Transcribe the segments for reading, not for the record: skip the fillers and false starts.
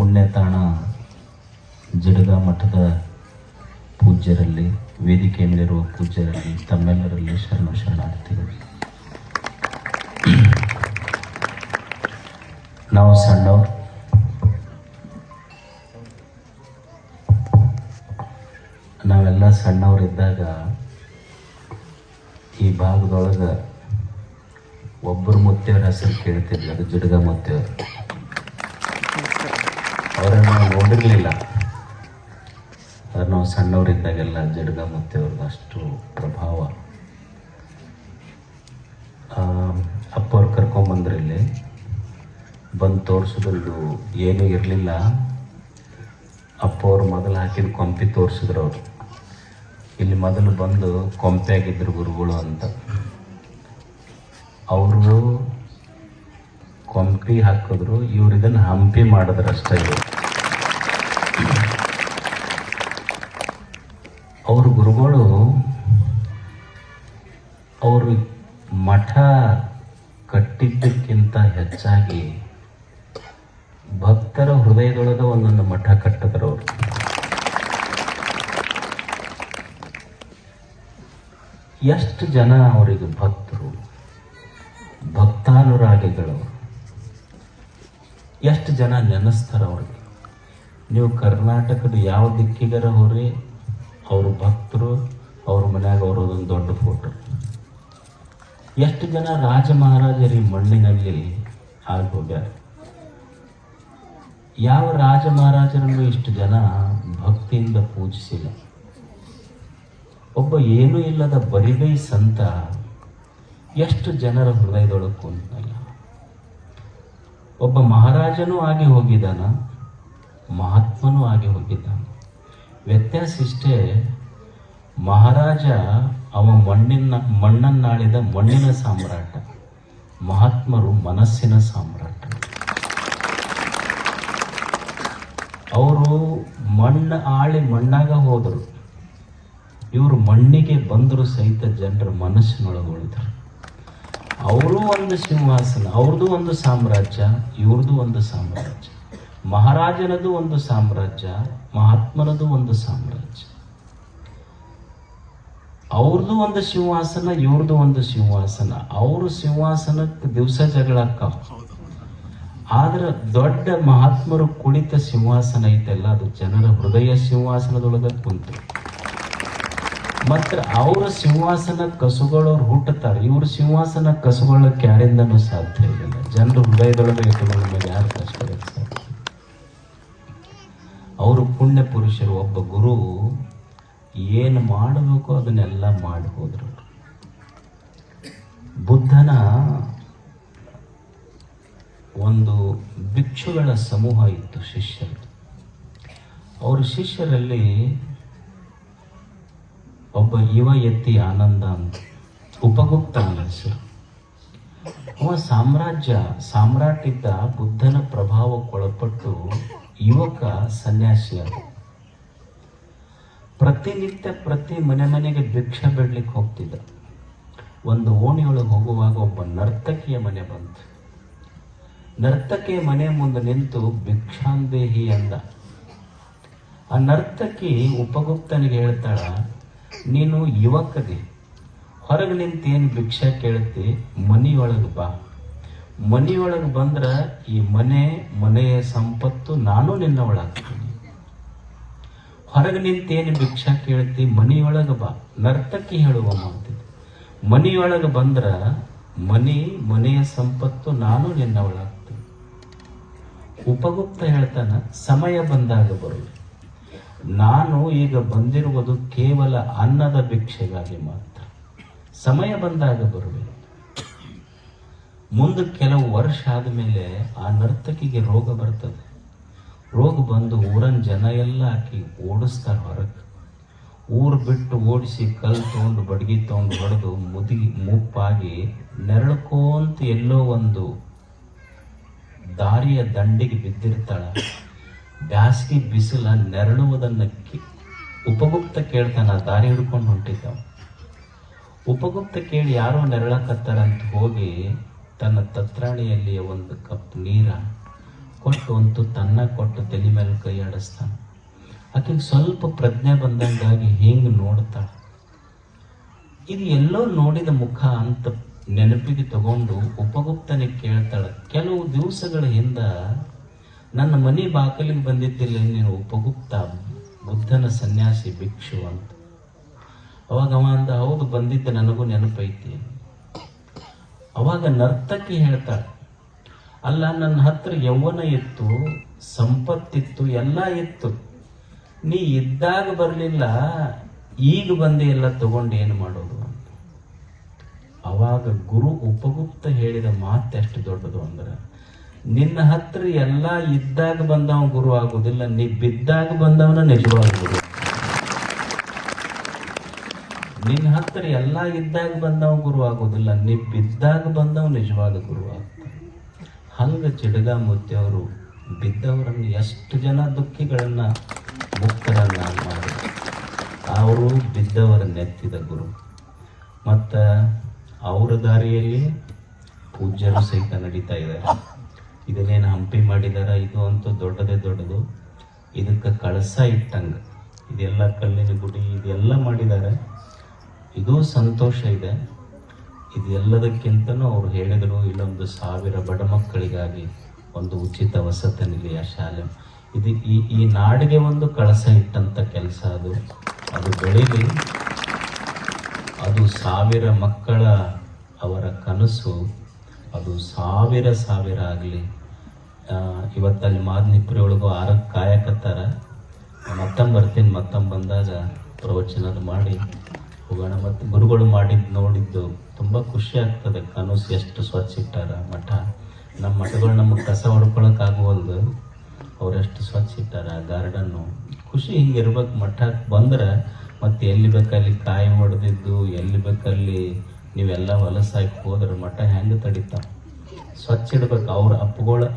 ಪುಣ್ಯತಾಣ ಜಡಗ ಮಠದ ಪೂಜ್ಯರಲ್ಲಿ, ವೇದಿಕೆ ಮೇಲಿರುವ ಪೂಜ್ಯರಲ್ಲಿ, ತಮ್ಮೆಲ್ಲರಲ್ಲಿ ಶರಣಾರ್ಥಿಗಳು. ನಾವು ಸಣ್ಣವ್ರು, ನಾವೆಲ್ಲ ಸಣ್ಣವರಿದ್ದಾಗ ಈ ಭಾಗದೊಳಗೆ ಒಬ್ಬರು ಮುತ್ತೆಯವ್ರ ಹೆಸರು ಕೇಳ್ತಿದ್ವಿ, ಅದು ಜುಡ್ಗ ಮುತ್ತೆಯವರು. ಅವರನ್ನು ನಾವು ನೋಡಿರಲಿಲ್ಲ, ನಾವು ಸಣ್ಣವರಿದ್ದಾಗೆಲ್ಲ ಜಡ್ಗ ಮುತ್ತೆಯವ್ರದ್ದು ಅಷ್ಟು ಪ್ರಭಾವ. ಅಪ್ಪವ್ರು ಕರ್ಕೊಂಬಂದ್ರೆ ಇಲ್ಲಿ ಬಂದು ತೋರಿಸಿದ್ರು, ಏನೂ ಇರಲಿಲ್ಲ. ಅಪ್ಪವ್ರು ಮೊದಲು ಹಾಕಿದ ಕೊಂಪಿ ತೋರಿಸಿದ್ರು. ಅವರು ಇಲ್ಲಿ ಮೊದಲು ಬಂದು ಕೊಂಪೆ ಆಗಿದ್ರು ಗುರುಗಳು ಅಂತ. ಅವರು ಕೊಂಪಿ ಹಾಕಿದ್ರು, ಇವ್ರು ಇದನ್ನು ಹಂಪಿ ಮಾಡಿದ್ರು ಅಷ್ಟೇ. ಅವ್ರ ಗುರುಗಳು ಅವರು ಮಠ ಕಟ್ಟಿದ್ದಕ್ಕಿಂತ ಹೆಚ್ಚಾಗಿ ಭಕ್ತರ ಹೃದಯದೊಳಗೆ ಒಂದೊಂದು ಮಠ ಕಟ್ಟಿದ್ರು. ಅವರು ಎಷ್ಟು ಜನ ಅವರಿಗೆ ಭಕ್ತರು, ಭಕ್ತಾನುರಾಗಿಗಳು, ಎಷ್ಟು ಜನ ನೆನೆಸ್ತಾರ ಅವ್ರಿಗೆ. ನೀವು ಕರ್ನಾಟಕದ ಯಾವ ದಿಕ್ಕಿಗರ ಹೋರಿ, ಅವರು ಭಕ್ತರು, ಅವ್ರ ಮನ್ಯಾಗ ಅವರದೊಂದು ದೊಡ್ಡ ಫೋಟೋ. ಎಷ್ಟು ಜನ ರಾಜ ಮಹಾರಾಜರು ಈ ಮಣ್ಣಿನಲ್ಲಿ ಆಗಿ ಹೋಗ್ಯಾರ. ಯಾವ ರಾಜ ಮಹಾರಾಜರನ್ನು ಇಷ್ಟು ಜನ ಭಕ್ತಿಯಿಂದ ಪೂಜಿಸಿಲ್ಲ. ಒಬ್ಬ ಏನೂ ಇಲ್ಲದ ಬರಿಗೈ ಸಂತ ಎಷ್ಟು ಜನರ ಹೃದಯದೊಳಗೆ ಕುಂತಲ್ಲ. ಒಬ್ಬ ಮಹಾರಾಜನೂ ಆಗಿ ಹೋಗಿದ್ದಾನ, ಮಹಾತ್ಮನೂ ಆಗಿ ಹೋಗಿದ್ದಾನ. ವ್ಯತ್ಯಾಸ ಇಷ್ಟೇ, ಮಹಾರಾಜ ಅವ ಮಣ್ಣನ್ನಾಳಿದ ಮಣ್ಣಿನ ಸಾಮ್ರಾಟ, ಮಹಾತ್ಮರು ಮನಸ್ಸಿನ ಸಾಮ್ರಾಟ. ಅವರು ಮಣ್ಣು ಆಳಿ ಮಣ್ಣಾಗ ಹೋದರು, ಇವರು ಮಣ್ಣಿಗೆ ಬಂದರೂ ಸಹಿತ ಜನರ ಮನಸ್ಸಿನೊಳಗೆ ಉಳಿದರು. ಅವರು ಒಂದು ಸಿಂಹಾಸನ, ಅವ್ರದ್ದು ಒಂದು ಸಾಮ್ರಾಜ್ಯ, ಇವ್ರದ್ದು ಒಂದು ಸಾಮ್ರಾಜ್ಯ. ಮಹಾರಾಜನದು ಒಂದು ಸಾಮ್ರಾಜ್ಯ, ಮಹಾತ್ಮನದು ಒಂದು ಸಾಮ್ರಾಜ್ಯ. ಅವ್ರದ್ದು ಒಂದು ಸಿಂಹಾಸನ, ಇವ್ರದ್ದು ಒಂದು ಸಿಂಹಾಸನ. ಅವರು ಸಿಂಹಾಸನಕ್ಕೆ ದಿವಸ ಜಗಳಕ್ಕಾವ. ಆದ್ರೆ ದೊಡ್ಡ ಮಹಾತ್ಮರು ಕುಳಿತ ಸಿಂಹಾಸನ ಐತೆಲ್ಲ, ಅದು ಜನರ ಹೃದಯ ಸಿಂಹಾಸನದೊಳಗೆ ಕುಂತು. ಮತ್ತು ಅವರ ಸಿಂಹಾಸನ ಕಸುಗಳವ್ರು ಹುಟ್ಟುತ್ತಾರೆ. ಇವ್ರ ಸಿಂಹಾಸನ ಕಸುಗೊಳ್ಳಕ್ಕೆ ಯಾರಿಂದನೂ ಸಾಧ್ಯ ಇಲ್ಲ. ಜನರ ಹೃದಯದೊಳಗೆ ಇಟ್ಟುಕೊಂಡ ಮೇಲೆ ಯಾರು ಕಷ್ಟಕ್ಕೆ ಸಾಧ್ಯ? ಅವರು ಪುಣ್ಯ ಪುರುಷರು. ಒಬ್ಬ ಗುರು ಏನು ಮಾಡಬೇಕು ಅದನ್ನೆಲ್ಲ ಮಾಡಿ ಹೋದ್ರು. ಬುದ್ಧನ ಒಂದು ಭಿಕ್ಷುಗಳ ಸಮೂಹ ಇತ್ತು, ಶಿಷ್ಯರು. ಅವ್ರ ಶಿಷ್ಯರಲ್ಲಿ ಒಬ್ಬ ಎತ್ತಿ ಆನಂದ ಅಂತ, ಉಪಗುಪ್ತನ ಹೆಸರು. ಅವ ಸಾಮ್ರಾಟ್ ಇದ್ದ. ಬುದ್ಧನ ಪ್ರಭಾವಕ್ಕೊಳಪಟ್ಟು ಯುವಕ ಸನ್ಯಾಸಿಯಾದ. ಪ್ರತಿನಿತ್ಯ ಪ್ರತಿ ಮನೆಗೆ ಭಿಕ್ಷೆ ಬಿಡ್ಲಿಕ್ಕೆ ಹೋಗ್ತಿದ್ದ. ಒಂದು ಓಣಿಯೊಳಗೆ ಹೋಗುವಾಗ ಒಬ್ಬ ನರ್ತಕಿಯ ಮನೆ ಬಂತು. ನರ್ತಕಿಯ ಮನೆ ಮುಂದೆ ನಿಂತು ಭಿಕ್ಷಾಂದೇಹಿ ಅಂದ. ಆ ನರ್ತಕಿ ಉಪಗುಪ್ತನಿಗೆ ಹೇಳ್ತಾಳ, ನೀನು ಯುವಕದಿ, ಹೊರಗೆ ನಿಂತೇನು ಭಿಕ್ಷೆ ಕೇಳ್ತಿ, ಮನೆಯೊಳಗೆ ಬಾ. ಮನೆಯೊಳಗೆ ಬಂದ್ರೆ ಈ ಮನೆಯ ಸಂಪತ್ತು ನಾನು ನಿನ್ನ ಒಳಗ್ತೀನಿ. ಹೊರಗೆ ನಿಂತೇನು ಭಿಕ್ಷಾ ಕೇಳ್ತಿ, ಮನೆಯೊಳಗೆ ಬಾ. ನರ್ತಕಿ ಹೇಳುವ ಮಾತಿದೆ. ಮನೆಯೊಳಗೆ ಬಂದ್ರೆ ಮನೆಯ ಸಂಪತ್ತು ನಾನು ನಿನ್ನ ಒಳಗ್ತೀನಿ. ಉಪಗುಪ್ತ ಹೇಳ್ತಾನ, ಸಮಯ ಬಂದಾಗ ಬರುವೆ. ನಾನು ಈಗ ಬಂದಿರುವುದು ಕೇವಲ ಅನ್ನದ ಭಿಕ್ಷೆಗಾಗಿ ಮಾತ್ರ. ಸಮಯ ಬಂದಾಗ ಬರುವೆ. ಮುಂದೆ ಕೆಲವು ವರ್ಷ ಆದಮೇಲೆ ಆ ನರ್ತಕಿಗೆ ರೋಗ ಬರ್ತದೆ. ರೋಗ ಬಂದು ಊರನ್ ಜನ ಎಲ್ಲ ಆಕಿ ಓಡಿಸ್ತಾರೆ ಹೊರಗೆ. ಊರು ಬಿಟ್ಟು ಓಡಿಸಿ ಕಲ್ಲು ತೊಗೊಂಡು ಬಡ್ಗಿ ತೊಗೊಂಡು ಹೊಡೆದು ಮುಪ್ಪಾಗಿ ನೆರಳ್ಕೋಂತ ಎಲ್ಲೋ ಒಂದು ದಾರಿಯ ದಂಡಿಗೆ ಬಿದ್ದಿರ್ತಾಳ. ಬ್ಯಾಸಗಿ ಬಿಸಿಲ ನೆರಳುವುದನ್ನು ಉಪಗುಪ್ತ ಕೇಳ್ತಾನ. ದಾರಿ ಹಿಡ್ಕೊಂಡು ಹೊಂಟಿದ್ದಾವ. ಉಪಗುಪ್ತ ಕೇಳಿ ಯಾರೋ ನೆರಳಕತ್ತಾರಂತ ಹೋಗಿ ತನ್ನ ತತ್ರಾಣಿಯಲ್ಲಿ ಒಂದು ಕಪ್ ನೀರ ಕೊಟ್ಟು ಒಂದು ತನ್ನ ಕೊಟ್ಟು ತಲೆ ಮೇಲೆ ಕೈ ಆಡಿಸ್ತಾನೆ. ಆಕೆಗೆ ಸ್ವಲ್ಪ ಪ್ರಜ್ಞೆ ಬಂದಂಗಾಗಿ ಹಿಂಗೆ ನೋಡ್ತಾಳೆ. ಇದು ಎಲ್ಲೋ ನೋಡಿದ ಮುಖ ಅಂತ ನೆನಪಿಗೆ ತಗೊಂಡು ಉಪಗುಪ್ತನಿಗೆ ಕೇಳ್ತಾಳೆ, ಕೆಲವು ದಿವಸಗಳ ಹಿಂದ ನನ್ನ ಮನೆ ಬಾಕಲಿಗೆ ಬಂದಿದ್ದಿಲ್ಲ ನೀನು ಉಪಗುಪ್ತ, ಬುದ್ಧನ ಸನ್ಯಾಸಿ ಭಿಕ್ಷು ಅಂತ. ಅವಾಗ ಅವ ಅಂದ, ಹೌದು ಬಂದಿದ್ದೆ, ನನಗೂ ನೆನಪೈತಿ. ಅವಾಗ ನರ್ತಕಿ ಹೇಳ್ತಾಳೆ, ಅಲ್ಲ ನನ್ನ ಹತ್ರ ಯೌವನ ಇತ್ತು, ಸಂಪತ್ತಿತ್ತು, ಎಲ್ಲ ಇತ್ತು, ನೀ ಇದ್ದಾಗ ಬರಲಿಲ್ಲ, ಈಗ ಬಂದು ಎಲ್ಲ ತಗೊಂಡು ಏನು ಮಾಡೋದು ಅಂತ. ಅವಾಗ ಗುರು ಉಪಗುಪ್ತ ಹೇಳಿದ ಮಾತು ಎಷ್ಟು ದೊಡ್ಡದು ಅಂದ್ರೆ, ನಿನ್ನ ಹತ್ರ ಎಲ್ಲ ಇದ್ದಾಗ ಬಂದವ ಗುರು ಆಗುವುದಿಲ್ಲ, ನೀ ಬಿದ್ದಾಗ ಬಂದವನ ನಿಜವಾದ ಗುರು. ನಿನ್ನ ಹತ್ರ ಎಲ್ಲ ಇದ್ದಾಗ ಬಂದವ ಗುರು ಆಗೋದಿಲ್ಲ, ನೀ ಬಿದ್ದಾಗ ಬಂದವ ನಿಜವಾದ ಗುರು ಆಗ್ತಾನೆ. ಹಂಗ ಚಿಡಗಾಮೂರ್ತಿ ಅವರು ಬಿದ್ದವರನ್ನು ಎಷ್ಟು ಜನ ದುಃಖಿಗಳನ್ನ ಮುಕ್ತರನ್ನ ಮಾಡಿ ಅವರು ಬಿದ್ದವರನ್ನೆತ್ತಿದ ಗುರು. ಮತ್ತು ಅವರ ದಾರಿಯಲ್ಲಿ ಪೂಜ್ಯರು ಸಹಿತ ನಡೀತಾ ಇದ್ದಾರೆ. ಇದನ್ನೇನು ಹಂಪಿ ಮಾಡಿದಾರ, ಇದು ಅಂತೂ ದೊಡ್ಡದೇ ದೊಡ್ಡದು. ಇದಕ್ಕೆ ಕಳಸ ಇಟ್ಟಂಗ ಇದೆಲ್ಲ ಕಲ್ಲಿನ ಗುಡಿ ಇದೆಲ್ಲ ಮಾಡಿದ್ದಾರೆ. ಇದು ಸಂತೋಷ ಇದೆ. ಇದೆಲ್ಲದಕ್ಕಿಂತನೂ ಅವ್ರು ಹೇಳಿದರು, ಇಲ್ಲೊಂದು 1000 ಬಡ ಮಕ್ಕಳಿಗಾಗಿ ಒಂದು ಉಚಿತ ವಸತಿ ನಿಲಯ ಶಾಲೆ, ಇದು ಈ ನಾಡಿಗೆ ಒಂದು ಕಳಸ ಇಟ್ಟಂಥ ಕೆಲಸ. ಅದು ಬೆಳೀಲಿ, ಅದು 1000 ಮಕ್ಕಳ ಅವರ ಕನಸು, ಅದು 1000 ಆಗಲಿ. ಇವತ್ತಲ್ಲಿ ಮಾದನಿಪುರಿ ಒಳಗೂ 6 ಕಾಯಕತ್ತಾರ. ಮತ್ತೊಮ್ಮೆ ಬರ್ತೀನಿ, ಮತ್ತೊಮ್ಮೆ ಬಂದಾಗ ಪ್ರವಚನದ ಮಾಡಿ ಹೋಗೋಣ. ಮತ್ತು ಗುರುಗಳು ಮಾಡಿದ್ದು ನೋಡಿದ್ದು ತುಂಬ ಖುಷಿ ಆಗ್ತದೆ. ಕನಸು ಎಷ್ಟು ಸ್ವಚ್ಛ ಇಟ್ಟಾರ ಮಠ. ನಮ್ಮ ಮಠಗಳು ನಮಗೆ ಕಸ ಹೊಡ್ಕೊಳಕ್ಕಾಗುವಲ್ದು, ಅವರೆಷ್ಟು ಸ್ವಚ್ಛ ಇಟ್ಟಾರ ಗಾರ್ಡನ್ನು. ಖುಷಿ ಹಿಂಗಿರ್ಬೇಕು. ಮಠಕ್ಕೆ ಬಂದ್ರೆ ಮತ್ತು ಎಲ್ಲಿ ಬೇಕಲ್ಲಿ ಕಾಯಿ ಹೊಡೆದಿದ್ದು, ಎಲ್ಲಿ ಬೇಕಲ್ಲಿ ನೀವೆಲ್ಲ ಹೊಲಸಾಕಿ ಹೋದ್ರೆ ಮಠ ಹೆಂಗೆ ತಡಿತಾವ? ಸ್ವಚ್ಛ ಇಡ್ಬೇಕು. ಅವ್ರ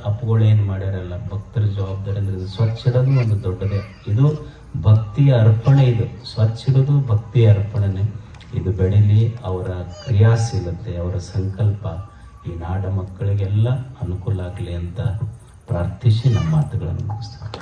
ಅಪ್ಪುಗಳು ಏನು ಮಾಡ್ಯಾರಲ್ಲ, ಭಕ್ತರ ಜವಾಬ್ದಾರಿ ಅಂದ್ರೆ ಇದು ಸ್ವಚ್ಛ ಇಡೋದು ಒಂದು ದೊಡ್ಡದೇ. ಇದು ಭಕ್ತಿಯ ಅರ್ಪಣೆ. ಇದು ಸ್ವಚ್ಛ ಇಡೋದು ಭಕ್ತಿಯ ಅರ್ಪಣೆನೇ. ಇದು ಬೆಳೀಲಿ, ಅವರ ಕ್ರಿಯಾಶೀಲತೆ, ಅವರ ಸಂಕಲ್ಪ ಈ ನಾಡ ಮಕ್ಕಳಿಗೆಲ್ಲ ಅನುಕೂಲ ಆಗಲಿ ಅಂತ ಪ್ರಾರ್ಥಿಸಿ ನಮ್ಮ ಮಾತುಗಳನ್ನು ಮುಗಿಸ್ತಾರೆ.